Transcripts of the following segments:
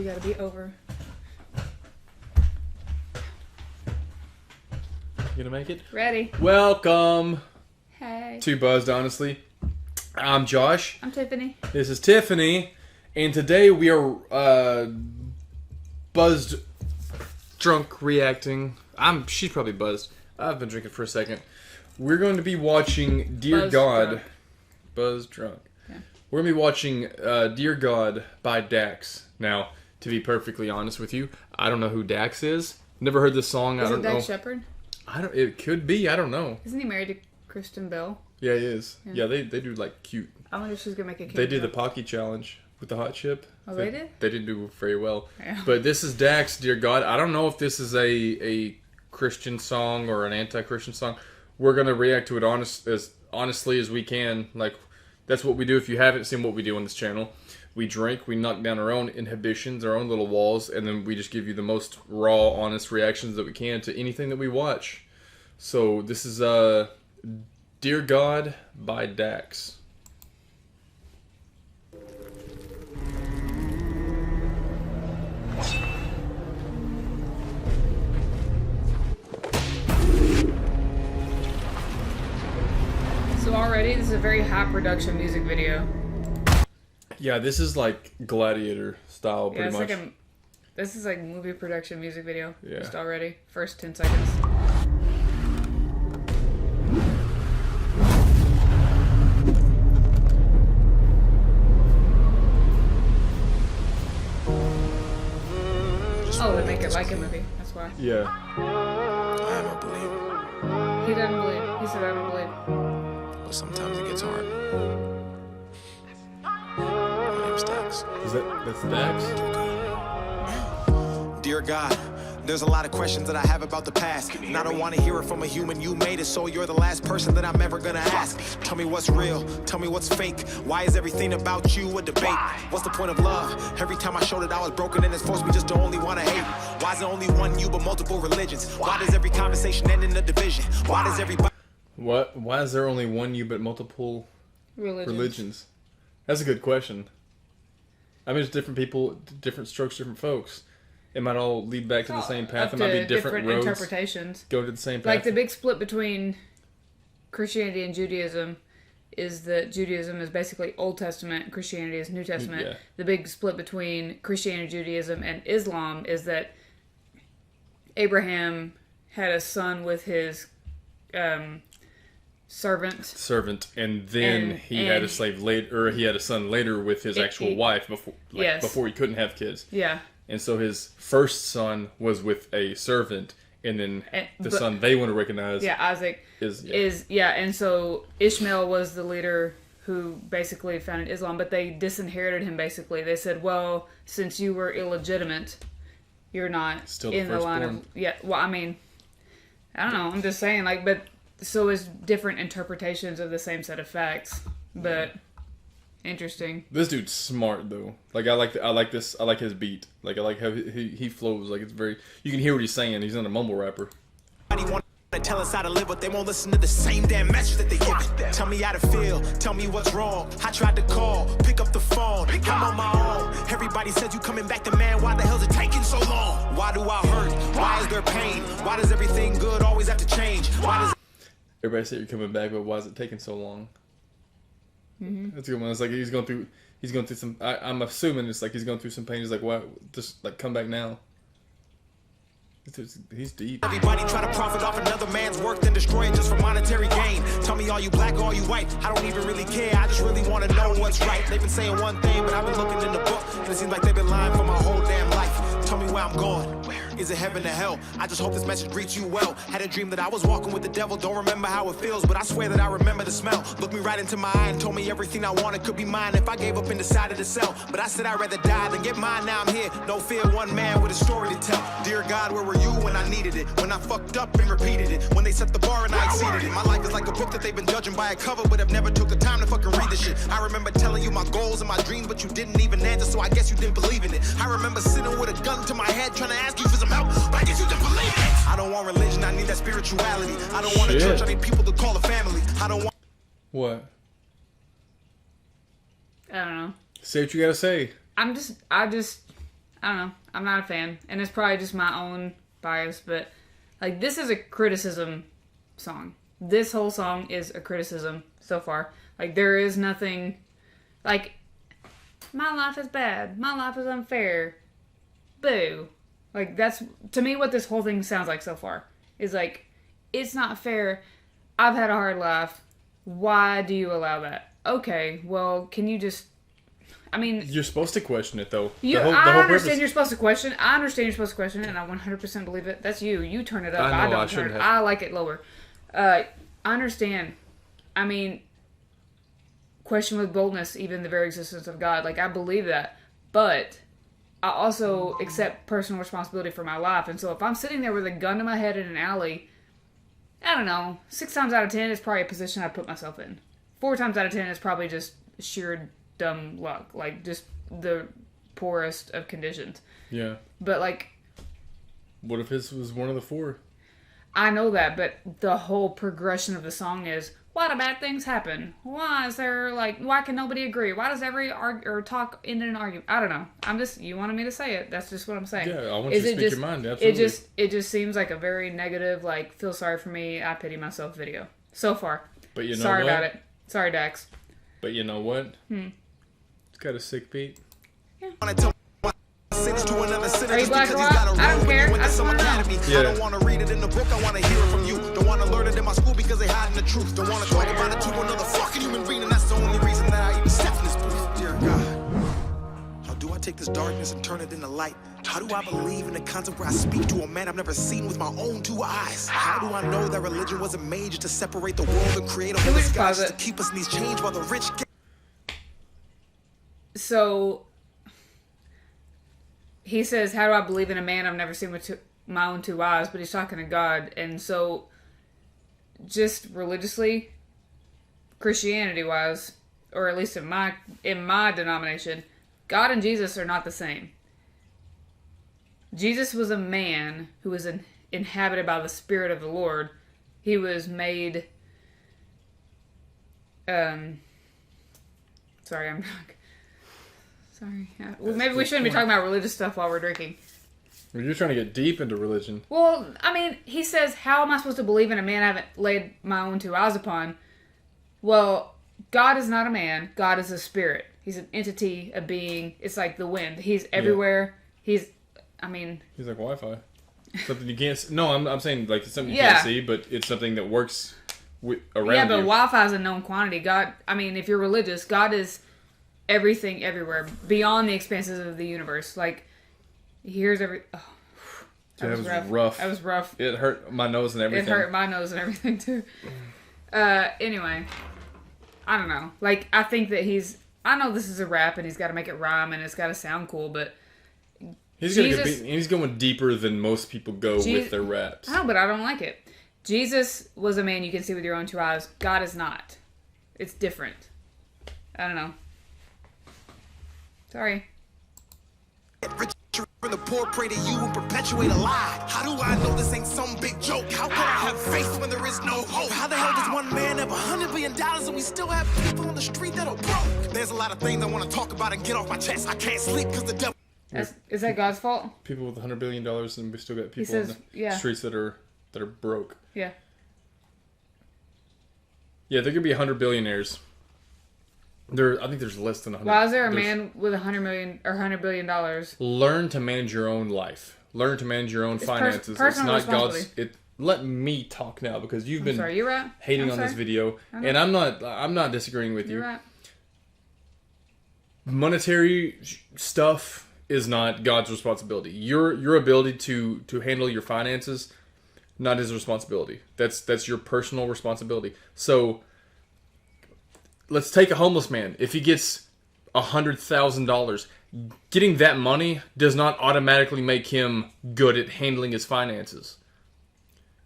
You gotta be over. You gonna make it? Ready. Welcome Hey. to Buzzed Honestly. I'm Josh. I'm Tiffany. This is Tiffany. And today we are buzzed, drunk, reacting. She's probably buzzed. I've been drinking for a second. We're going to be watching Dear Buzzed God. drunk. Buzzed drunk. Yeah. We're going to be watching Dear God by Dax. Now, to be perfectly honest with you, I don't know who Dax is. Never heard this song. I Is don't it know. Dax Shepard? It could be. I don't know. Isn't he married to Kristen Bell? Yeah, he is. Yeah. Yeah, they do like cute. I wonder if she's gonna make a They did the cameo. Pocky challenge with the hot chip. Oh, they did? They didn't do very well. Yeah. But this is Dax, Dear God. I don't know if this is a Christian song or an anti-Christian song. We're gonna react to it as honestly as we can. Like, that's what we do. If you haven't seen what we do on this channel, we drink, we knock down our own inhibitions, our own little walls, and then we just give you the most raw, honest reactions that we can to anything that we watch. So this is Dear God by Dax. So already, this is a very high production music video. Yeah, this is like Gladiator style, Yeah, pretty it's much. like this is like movie production music video. Yeah. Just already. First 10 seconds. Oh, they make it like a movie. That's why. Yeah. I am a believer, He doesn't believe. He said, I don't believe. but sometimes it gets hard. My name's Dax. That's Dax? Dear God, there's a lot of questions that I have about the past, and I don't want to hear it from a human. You made it, so you're the last person that I'm ever gonna ask. Tell me what's real, tell me what's fake. Why is everything about you a debate? What's the point of love? Every time I showed it I was broken, and it's forced me just to only want to hate. Why is it only one you but multiple religions? Why does every conversation end in a division? Why does everybody... What? Why is there only one you but multiple religions? That's a good question. I mean, it's different people, different strokes, different folks. It might all lead back to the same path. It Up might to be different roads. interpretations. Go to the same path. Like the big split between Christianity and Judaism is that Judaism is basically Old Testament and Christianity is New Testament. Yeah. The big split between Christianity, Judaism, and Islam is that Abraham had a son with his servant. And then he had a slave later, or he had a son later with his actual wife before he couldn't have kids. Yeah. And so his first son was with a servant, and then the son they want to recognize Isaac is and so Ishmael was the leader who basically founded Islam, but they disinherited him basically. They said, well, since you were illegitimate, you're not Still in the line of... Yeah, well, I mean, I don't know. I'm just saying, like, but so is different interpretations of the same set of facts. But interesting. This dude's smart though. Like I like his beat. Like I like how he flows. Like it's very. You can hear what he's saying. He's not a mumble rapper. want to tell us how to live, but they won't listen to the same damn message that they give it. Tell me how to feel, tell me what's wrong. I tried to call, pick up the phone, I'm on my own. Everybody said you coming back to man, why the hell's it taking so long? Why do I hurt? Why is there pain? Why does everything good always have to change? Why does Everybody said you're coming back, but why is it taking so long? That's a good one. It's like he's going through some. I'm assuming it's like he's going through some pain. He's like, "Why? Just like come back now." He's deep. everybody try to profit off another man's work, then destroy it just for monetary gain? Tell me, are you black or are you white? I don't even really care. I just really want to know what's right. They've been saying one thing, but I've been looking in the book, and it seems like they've been lying for my whole damn life. Tell me where I'm going. Is it heaven or hell? I just hope this message greets you well. Had a dream that I was walking with the devil. Don't remember how it feels, but I swear that I remember the smell. Looked me right into my eye and told me everything I wanted could be mine if I gave up and decided to sell. But I said I'd rather die than get mine. Now I'm here. No fear, one man with a story to tell. Dear God, where were you when I needed it? When I fucked up and repeated it? When they set the bar and I exceeded it? My life is like a book that they've been judging by a cover, but have never took the time to fucking read the shit. I remember telling you my goals and my dreams, but you didn't even answer, so I guess you didn't believe in it. I remember sitting with a gun to my head trying to ask you for some help, but I guess you didn't believe it. I don't want religion, I need that spirituality. I don't want a church, I need people to call a family. I don't want... What? I don't know. Say what you gotta say. I I don't know. I'm not a fan, and it's probably just my own bias, but like this is a criticism song. This whole song is a criticism so far. Like there is nothing like my life is bad. My life is unfair. Boo. Like that's to me what this whole thing sounds like so far. Is like it's not fair. I've had a hard life. Why do you allow that? Okay, well, can you just I mean, You're supposed to question it, though. I whole understand purpose- you're supposed to question. I understand you're supposed to question it, and I 100% believe it. That's you. You turn it up. I know, I don't turn shouldn't it. have. I like it lower. I understand. I mean, question with boldness, even the very existence of God. Like, I believe that. But I also accept personal responsibility for my life. And so if I'm sitting there with a gun to my head in an alley, I don't know, 6 times out of 10 is probably a position I'd put myself in. 4 times out of 10 is probably just sheer dumb luck. Like, just the poorest of conditions. Yeah. But, like, What if his was one of the 4? I know that, but the whole progression of the song is, why do bad things happen? Why is there, like, why can nobody agree? Why does every talk end in an argument? I don't know. I'm just, you wanted me to say it. That's just what I'm saying. Yeah, I want you to speak your mind, absolutely. It just seems like a very negative, like, feel sorry for me, I pity myself video. So far. But you know Sorry what? about it. Sorry, Dax. But you know what? It's got a sick beat. Wanna tell my sins to another sinner Are you just black because or he's got white? a I don't robe when he care. went I to just some wanna know. academy. Yeah. I don't want to read it in the book, I want to hear it from you. Don't want to learn it in my school because they hiding the truth. Don't want to talk about it to another fucking human being, and that's the only reason that I even step in this booth. Dear God, how do I take this darkness and turn it into light? How do I believe in the concept where I speak to a man I've never seen with my own 2 eyes? How do I know that religion wasn't made just to separate the world and create a Can we holy just sky pause just it? to keep us in these chains while the rich get... So he says, how do I believe in a man I've never seen with my own 2 eyes? But he's talking to God. And so just religiously, Christianity wise, or at least in my denomination, God and Jesus are not the same. Jesus was a man who was inhabited by the Spirit of the Lord. He was made sorry, I'm not. Sorry. Well, maybe we shouldn't be talking about religious stuff while we're drinking. Well, you're trying to get deep into religion. Well, I mean, he says, how am I supposed to believe in a man I haven't laid my own 2 eyes upon? Well, God is not a man. God is a spirit. He's an entity, a being. It's like the wind. He's everywhere. He's like Wi-Fi. Something you can't see. No, I'm saying like it's something you Yeah. can't see, but it's something that works around yeah, but you. Wi-Fi is a known quantity. God, I mean, if you're religious, God is everything, everywhere, beyond the expanses of the universe. Like, he hears every. Oh, That was rough. That was rough. It hurt my nose and everything. It hurt my nose and everything too. Anyway, I don't know. Like, I think that I know this is a rap and he's got to make it rhyme and it's got to sound cool, but He's Jesus- going deeper than most people go with their raps. I know, but I don't like it. Jesus was a man you can see with your own 2 eyes. God is not. It's different. I don't know. Sorry. Richer and the poor pray to you and perpetuate a lie. How do I know this ain't some big joke? How can I have faith when there is no hope? How the hell does one man have $100 billion and we still have people on the street that are broke? There's a lot of things I want to talk about and get off my chest. I can't sleep because the devil... Is that God's fault? People with $100 billion and we still got people says- on the yeah. streets that are broke. Yeah. Yeah, there could be 100 billionaires. I think there's less than 100. Why is there a There's- man with $100 billion? Learn to manage your own life. Learn to manage your own finances. personal it's not God's. responsibility. Let me talk now because you've been Sorry, you're right. hating I'm on this sorry. video, and I'm not disagreeing with You're you. right. Monetary stuff is not God's responsibility. Your ability to handle your finances, not his responsibility. That's your personal responsibility. So let's take a homeless man. If he gets $100,000, getting that money does not automatically make him good at handling his finances.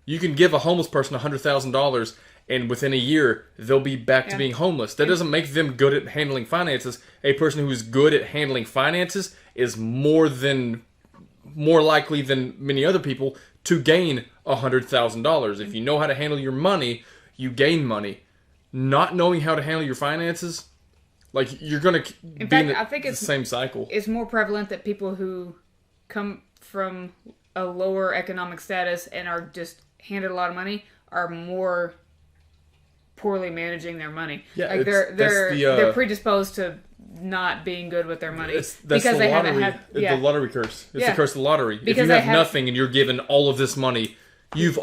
You can give a homeless person $100,000 and within a year they'll be back to being homeless. That doesn't make them good at handling finances. A person who is good at handling finances is more likely than many other people to gain $100,000. If you know how to handle your money, you gain money. Not knowing how to handle your finances, like you're gonna be fact, in I think the it's- same cycle. It's more prevalent that people who come from a lower economic status and are just handed a lot of money are more poorly managing their money. Yeah, like they're predisposed to not being good with their money that's because the they lottery, haven't had the lottery curse. It's Yeah. the curse of the lottery. If Because you they have nothing and you're given all of this money, you've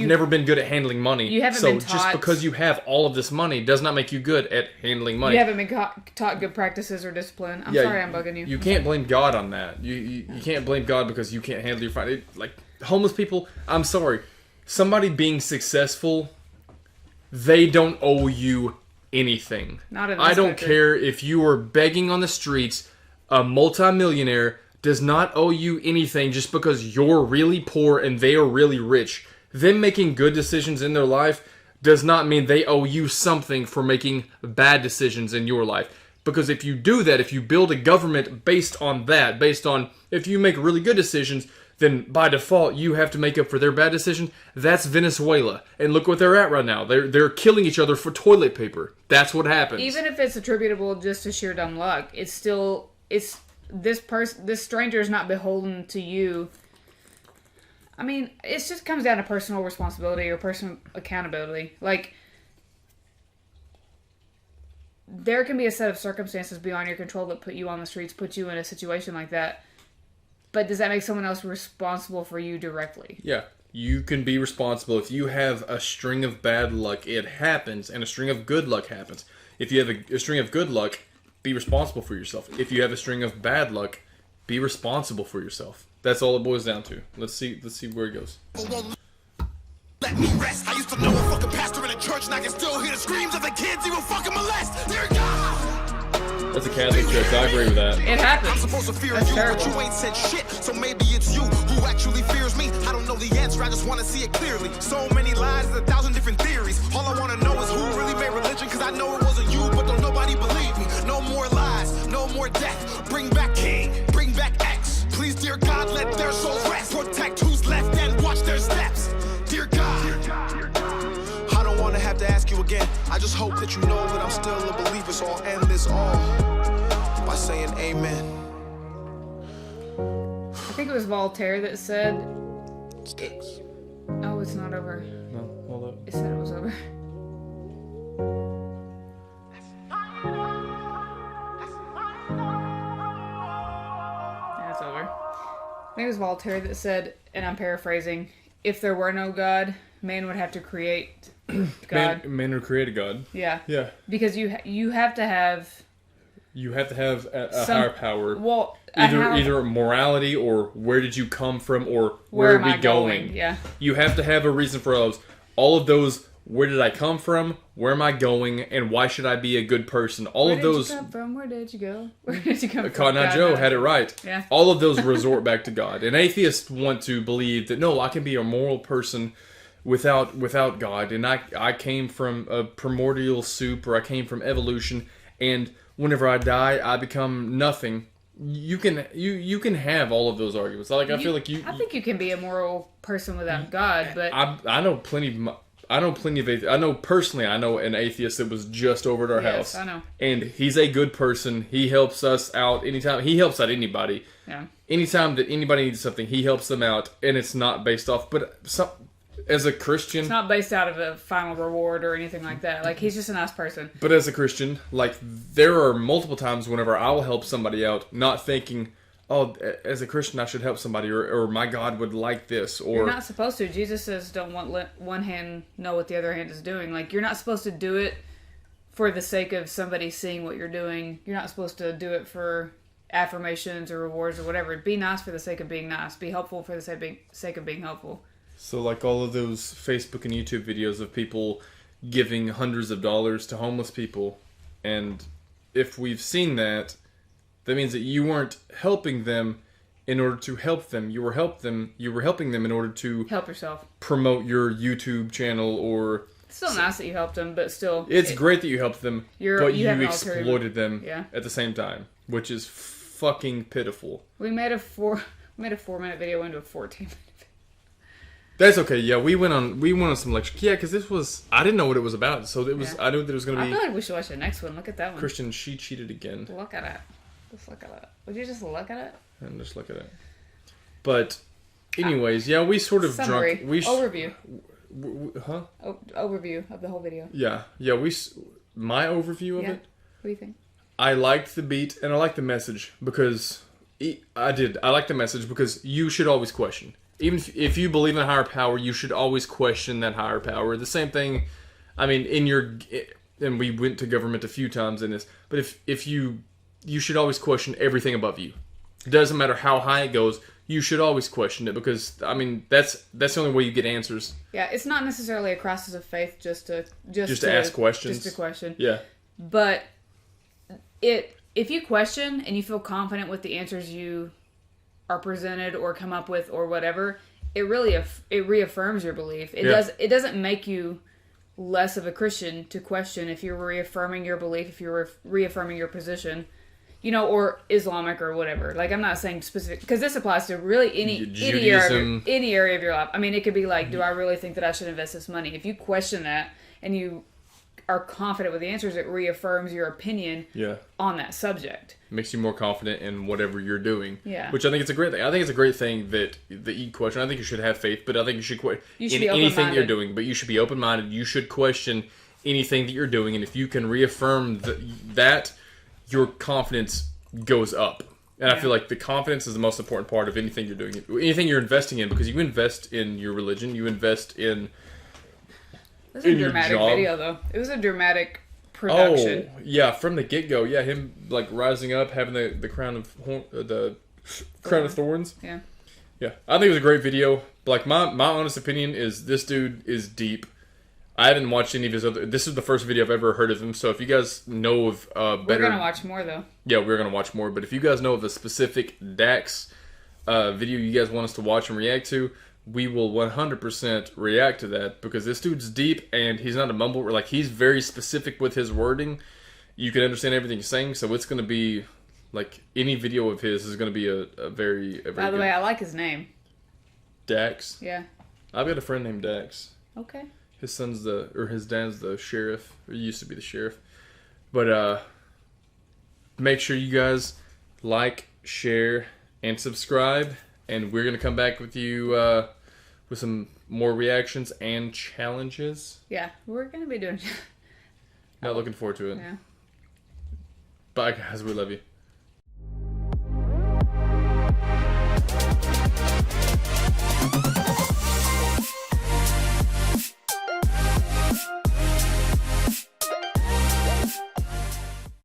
never been good at handling money. You haven't so been just taught- because you have all of this money does not make you good at handling money. you haven't been taught good practices or discipline. I'm sorry, I'm bugging you. You can't blame God on that. You can't blame God because you can't handle your finances. Like homeless people, I'm sorry. Somebody being successful, they don't owe you anything. Not in this I don't country. care if you are begging on the streets. A multimillionaire does not owe you anything just because you're really poor and they are really rich. Them making good decisions in their life does not mean they owe you something for making bad decisions in your life. Because if you do that, if you build a government based on that, based on if you make really good decisions, then by default you have to make up for their bad decisions. That's Venezuela. And look what they're at right now. They're killing each other for toilet paper. That's what happens. Even if it's attributable just to sheer dumb luck, it's this stranger is not beholden to you. I mean, it just comes down to personal responsibility or personal accountability. Like, there can be a set of circumstances beyond your control that put you on the streets, put you in a situation like that. But does that make someone else responsible for you directly? Yeah, you can be responsible. If you have a string of bad luck, it happens, and a string of good luck happens. If you have a string of good luck, be responsible for yourself. If you have a string of bad luck, be responsible for yourself. That's all it boils down to. Let's see where it goes. Let me rest. I used to know a fucking pastor in a church, and I can still hear the screams of the kids he will fucking molest. Dear God! That's a Catholic church. I agree with that. It I'm happens. supposed to fear That's you, terrible. but you ain't said shit. So maybe it's you who actually fears me. I don't know the answer, I just want to see it clearly. So many lies, 1,000 different theories. All I want to know is who really made religion, cause I know it wasn't you, but don't nobody believe me. No more lies, no more death. Bring back King, bring back X. Please, dear God, let their souls rest. Protect who's left and watch their steps. Dear God, I don't want to have to ask you again. I just hope that you know that I'm still a believer, so I'll end this all by saying amen. I think it was Voltaire that said, Sticks. oh, it's not over. No, hold up. It said it was over. Yeah, it's over. I think it was Voltaire that said, and I'm paraphrasing, if there were no God, man would have to create God. Man would create a God. Yeah. Yeah. Because you have to have... You have to have a Some- higher power. Well, Either morality or where did you come from or where am are we I going? going? Yeah. You have to have a reason for those. All of those, where did I come from? Where am I going? And why should I be a good person? All Where of did those. you come from? Where did you go? Where did you come from? Cotton Eye God Joe knows. had it right. Yeah. All of those resort back to God. And atheists want to believe that, no, I can be a moral person without God. And I came from a primordial soup, or I came from evolution, and whenever I die, I become nothing. You can have all of those arguments. Like I feel like you. I think you can be a moral person without God, but I know plenty of atheists. I know personally. I know an atheist that was just over at our Yes, house. I know. And he's a good person. He helps us out anytime. He helps out anybody. yeah. Anytime that anybody needs something, he helps them out, and it's not based off. But as a Christian, It's not based out of a final reward or anything like that. Like, he's just a nice person. but as a Christian, like there are multiple times whenever I will help somebody out, not thinking, oh, as a Christian I should help somebody, or my God would like this, or You're not supposed to. Jesus says don't let one hand know what the other hand is doing. Like, you're not supposed to do it for the sake of somebody seeing what you're doing. You're not supposed to do it for affirmations or rewards or whatever. Be nice for the sake of being nice. Be helpful for the sake of being helpful. So like all of those Facebook and YouTube videos of people giving hundreds of dollars to homeless people, and if we've seen that, that means that you weren't helping them in order to help them. You were helping them in order to Help yourself. promote your YouTube channel, or It's still nice that you helped them, but still. it's great that you helped them, but you you have an ulterior- exploited them Yeah. at the same time, which is fucking pitiful. We made a 4-minute video into a 14-minute. That's okay. Yeah, we went on some lecture. Yeah, because this was, I didn't know what it was about, so it was. Yeah. I knew that it was going to I be feel like we should watch the next one. Look at that one. Christian. She cheated again, Look at it. Just look at it. Would you just look at it? and just look at it. But anyways, yeah, we sort of Summary. drunk. Overview. Huh? Overview of the whole video. Yeah. My overview of Yeah. it. What do you think? I liked the beat and I liked the message because I like the message because you should always question. Even if you believe in a higher power, you should always question that higher power. The same thing, I mean, and we went to government a few times in this, but if you should always question everything above you. It doesn't matter how high it goes, you should always question it because, I mean, that's the only way you get answers. Yeah, it's not necessarily a crisis of faith just to ask questions. Just to question. Yeah. But if you question and you feel confident with the answers you are presented or come up with or whatever, it really it reaffirms your belief. It doesn't make you less of a Christian to question if you're reaffirming your belief, if you're reaffirming your position, or Islamic or whatever. Like, I'm not saying specific, because this applies to really any area of your life. I mean, it could be like, do I really think that I should invest this money? If you question that and you are confident with the answers, it reaffirms your opinion on that subject. Makes you more confident in whatever you're doing. Yeah. Which I think it's a great thing. I think it's a great thing that you question. I think you should have faith, but I think you should question be anything that you're doing. But you should be open-minded. You should question anything that you're doing. And if you can reaffirm that, your confidence goes up. And I feel like the confidence is the most important part of anything you're doing. Anything you're investing in, because you invest in your religion. You invest in It was a dramatic video, though. It was a dramatic production. Oh, yeah, from the get-go. Yeah, him, like, rising up, having the crown of thorns. Yeah. Yeah, I think it was a great video. Like, my honest opinion is this dude is deep. I haven't watched any of his other... This is the first video I've ever heard of him, so if you guys know of better... We're going to watch more, though. Yeah, we're going to watch more, but if you guys know of a specific Dax video you guys want us to watch and react to, we will 100% react to that, because this dude's deep, and he's not a mumble. Like, he's very specific with his wording. You can understand everything he's saying, so it's going to be... Like, any video of his is going to be a very By the way, I like his name. Dax? Yeah. I've got a friend named Dax. Okay. His dad's the sheriff. Or he used to be the sheriff. But, make sure you guys like, share, and subscribe. And we're going to come back with you, with some more reactions and challenges. Yeah, we're going to be doing... Not looking forward to it. Yeah. Bye, guys. We love you.